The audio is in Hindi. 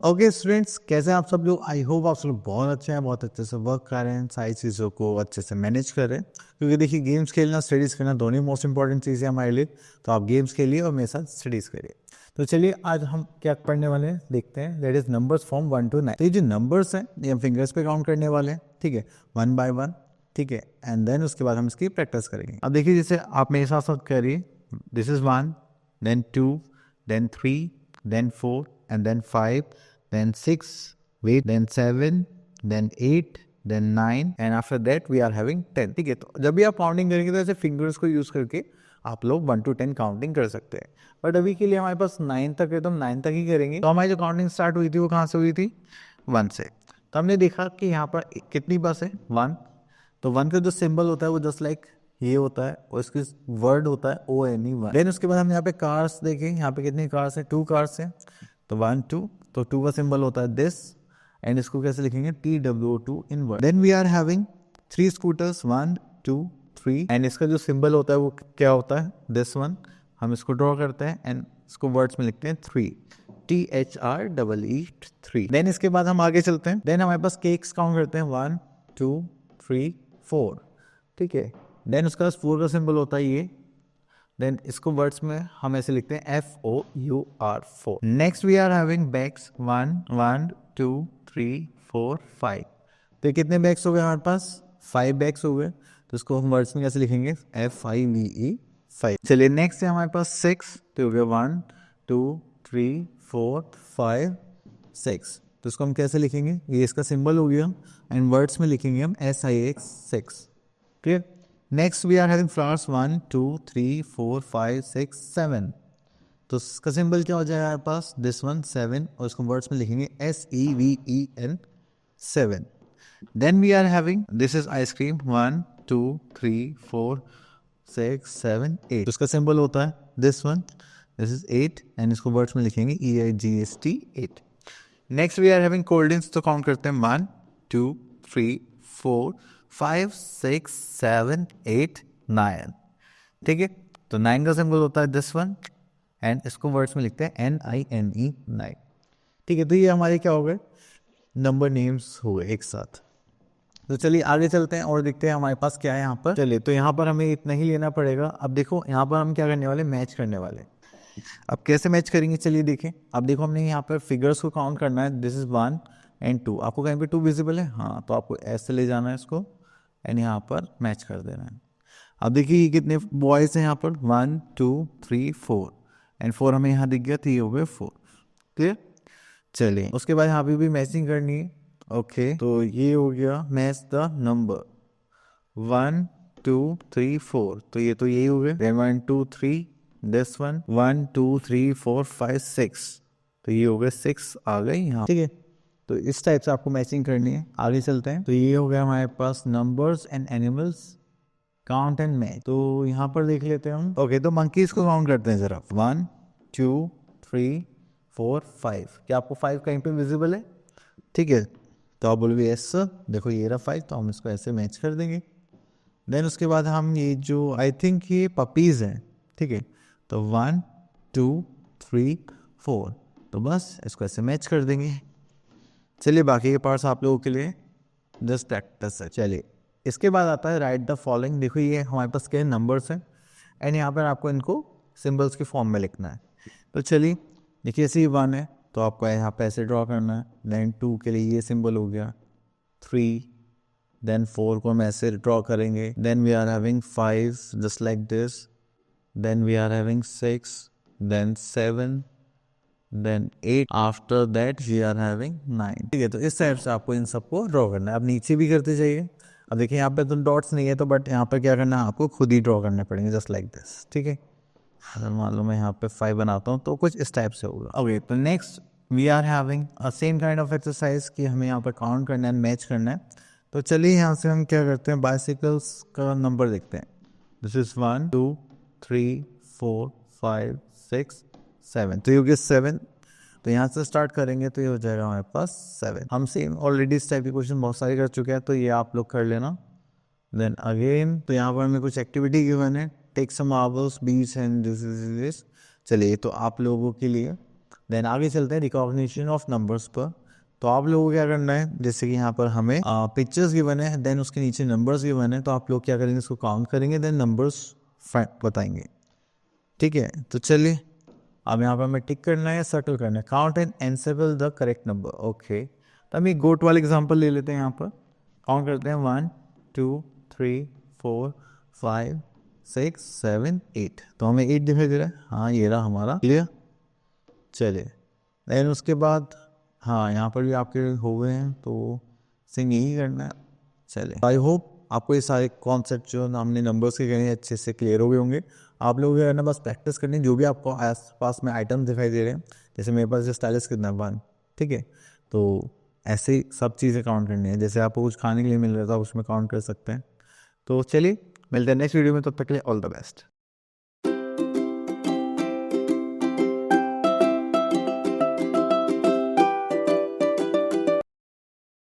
ओके स्टूडेंट्स, कैसे हैं आप सब लोग। आई होप आप सब लोग बहुत अच्छे हैं, बहुत अच्छे से वर्क कर रहे हैं, सारी चीज़ों को अच्छे से मैनेज कर रहे हैं। क्योंकि देखिए, गेम्स खेलना स्टडीज़ करना दोनों ही मोस्ट इंपॉर्टेंट चीज़ है हमारे लिए। तो आप गेम्स खेलिए और मेरे साथ स्टडीज़ करिए। तो चलिए आज हम क्या पढ़ने वाले हैं देखते हैं। That is numbers from 1 to 9। तो ये जो नंबर्स हैं ये हम फिंगर्स पे काउंट करने वाले हैं, ठीक है, 1 by 1, ठीक है। एंड देन उसके बाद हम इसकी प्रैक्टिस करेंगे। अब देखिए, जैसे आप मेरे साथ साथ करिए, this is 1, then 2, then 3, then 4, and then 5, then 6, wait, then 7, then 8, then 9, and after that we are having 10। ठीक है, तो जब भी आप काउंटिंग करेंगे तो ऐसे फिंगर्स को यूज करके आप लोग 1 to 10 काउंटिंग कर सकते हैं। बट अभी के लिए हमारे पास 9 तक है तो हम 9 तक ही करेंगे। तो हमारी जो काउंटिंग स्टार्ट हुई थी वो कहाँ से हुई थी? 1 से। तो हमने देखा कि यहाँ पर कितनी बस है? 1। तो 1 का जो सिंबल होता है वो जस्ट लाइक ये होता है और इसकी वर्ड होता है ONE 1। देन उसके बाद हम यहाँ पे कार्स देखें, यहाँ पे कितनी कार्स है? 2 कार्स है। तो 1 2, तो 2 का सिंबल होता है दिस, एंड इसको कैसे लिखेंगे? TWO2 in word. Then we are having 3 scooters, 1 2 3, and इसका जो सिंबल होता है वो क्या होता है? This one. हम इसको ड्रॉ करते हैं एंड इसको वर्ड्स में लिखते हैं 3, THREE 3। देन इसके बाद हम आगे चलते हैं। देन हमारे पास केक्स काउंट करते हैं, 1 2 3 4, ठीक है। देन उसका 4 का सिंबल होता है ये। देन इसको वर्ड्स में हम ऐसे लिखते हैं FOUR 4। Next we are having bags, 1 2 3 4 5। तो कितने बैग्स हो गए हमारे पास? 5 बैग्स हो गए। तो इसको हम वर्ड्स में कैसे लिखेंगे? FIVE 5। चलिए नेक्स्ट है हमारे पास 6। तो हो गया 1 2 3 4 5 6। तो इसको हम कैसे लिखेंगे? ये इसका सिंबल हो गया एंड वर्ड्स में लिखेंगे हम SIX 6। Clear? Next we are having flowers, 1 2 3 4 5 6 7। तो इसका सिंबल क्या हो जाएगा हमारे पास? दिस वन 7, और इसको वर्ड्स में लिखेंगे SEVEN 7। Then we are having this is ice cream, 1 2 3 4 6 7 8। तो इसका सिंबल होता है this one, this is 8, and इसको वर्ड्स में लिखेंगे EIGST 8। Next we are having cold drinks. तो काउंट करते हैं 1 2 3 4 5 6 7 8 9, ठीक है। तो 9 का सिंबल होता है दिस वन, एंड इसको वर्ड्स में लिखते हैं NINE 9, ठीक है। तो ये हमारे क्या हो गए? नंबर नेम्स हो गए एक साथ। तो चलिए आगे चलते हैं और देखते हैं हमारे पास क्या है यहाँ पर। चलिए, तो यहाँ पर हमें इतना ही लेना पड़ेगा। अब देखो यहाँ पर हम क्या करने वाले? मैच करने वाले। अब कैसे मैच करेंगे? चलिए देखें। अब देखो हमने यहाँ पर फिगर्स को काउंट करना है, दिस इज 1 and 2। आपको कहीं पे 2 विजिबल है? हाँ, तो आपको ऐसे ले जाना है इसको एंड यहाँ पर मैच कर देना है। अब देखिए ये कितने बॉयज हैं यहाँ पर? 1 2 3 4, एंड 4 हमें यहाँ दिख गया, तो ये हो गए 4। क्लियर? चलिए उसके बाद यहाँ पे भी मैचिंग करनी है। ओके, तो ये हो गया मैच द नंबर 1 2 3 4। तो ये तो यही हो गए। Then 1 2 3, this one 1 2 3 4 5 6। तो ये हो गए 6 आ गए यहाँ, ठीक है। तो इस टाइप से आपको मैचिंग करनी है। आगे चलते हैं। तो ये हो गया हमारे पास numbers and animals, count and match. तो यहाँ पर देख लेते हैं हम। ओके, तो मंकीज को काउंट करते हैं जरा। 1 2 3 4 5। क्या आपको 5 कहीं पे विजिबल है? ठीक है, तो आप बोलोगे यस सर। देखो ये रहा 5, तो हम इसको ऐसे मैच कर देंगे। देन उसके बाद हम ये जो आई थिंक ये पपीज हैं, ठीक है। तो 1 2 3 4, तो बस इसको ऐसे मैच कर देंगे। चलिए बाकी के पार्ट्स आप लोगों के लिए जस्ट प्रैक्टिस है। चलिए इसके बाद आता है राइट द फॉलोइंग। देखो ये हमारे पास क्या नंबर्स हैं एंड यहाँ पर आपको इनको सिंबल्स के फॉर्म में लिखना है। तो चलिए देखिए, ऐसे ही 1 है तो आपको यहाँ पे ऐसे ड्रॉ करना है। देन 2 के लिए ये सिंबल हो गया, 3, देन 4 को हम ऐसे ड्रॉ करेंगे। Then we are having 5 just like this, then we are having 6, then 7, then 8, after that we are having 9, ठीक है। तो इस टाइप से आपको इन सबको ड्रॉ करना है। अब नीचे भी करते जाइए। अब देखिए यहाँ पे तो डॉट्स नहीं है, तो बट यहाँ पर क्या करना है? आपको खुद ही ड्रॉ करने पड़ेंगे जस्ट लाइक दिस, ठीक है। अगर मान लो मैं यहाँ पे 5 बनाता हूँ तो कुछ इस टाइप से होगा। ओके, तो next we are having a same kind of exercise कि हमें यहाँ पर काउंट करना है, मैच करना है। तो चलिए यहाँ से हम क्या करते हैं? बाइसिकल्स का नंबर देखते हैं। This is 1 2 3 4 5 6 7। तो ये हो गया 7। तो यहाँ से स्टार्ट करेंगे तो ये हो जाएगा हमारे पास 7। हम सेम ऑलरेडी इस टाइप के क्वेश्चन बहुत सारे कर चुके हैं, तो ये आप लोग कर लेना। देन अगेन तो यहाँ पर हमें कुछ एक्टिविटी गिवन है, टेक सम मार्बल्स बीच एंड दिस। चलिए तो आप लोगों के लिए देन आगे चलते हैं रिकॉग्निशन ऑफ नंबर्स पर। तो आप लोगों को क्या करना है, जैसे कि यहाँ पर हमें पिक्चर्स गिवन है, देन उसके नीचे नंबर्स गिवन है, तो आप लोग क्या करेंगे, इसको काउंट करेंगे, देन नंबर्स बताएंगे। ठीक है, तो चलिए अब यहाँ पर हमें टिक करना है, सर्कल करना है, count and encircle the correct number. Okay, तो हम एक गोट वाले एग्जाम्पल ले लेते हैं। यहाँ पर काउंट करते हैं 1 2 3 4 5 6 7 8। तो हमें 8 दिखाई दे रहा है, हाँ ये रहा हमारा, क्लियर। चलिए देन उसके बाद हाँ यहाँ पर भी आपके हो गए हैं, तो सेम यही करना है। चलिए आई होप आपको ये सारे कॉन्सेप्ट जो हमने नंबर्स के करें अच्छे से क्लियर हो गए होंगे। आप लोगों को करना बस प्रैक्टिस करनी, जो भी आपको आस पास में आइटम दिखाई दे रहे हैं, जैसे मेरे पास जो स्टाइलिस कितना है 1, ठीक है, तो ऐसे ही सब चीज़ें काउंट करनी है। जैसे आपको कुछ खाने के लिए मिल रहा था, उसमें काउंट कर सकते हैं। तो चलिए मिलते हैं नेक्स्ट वीडियो में, तब तक के लिए ऑल द बेस्ट।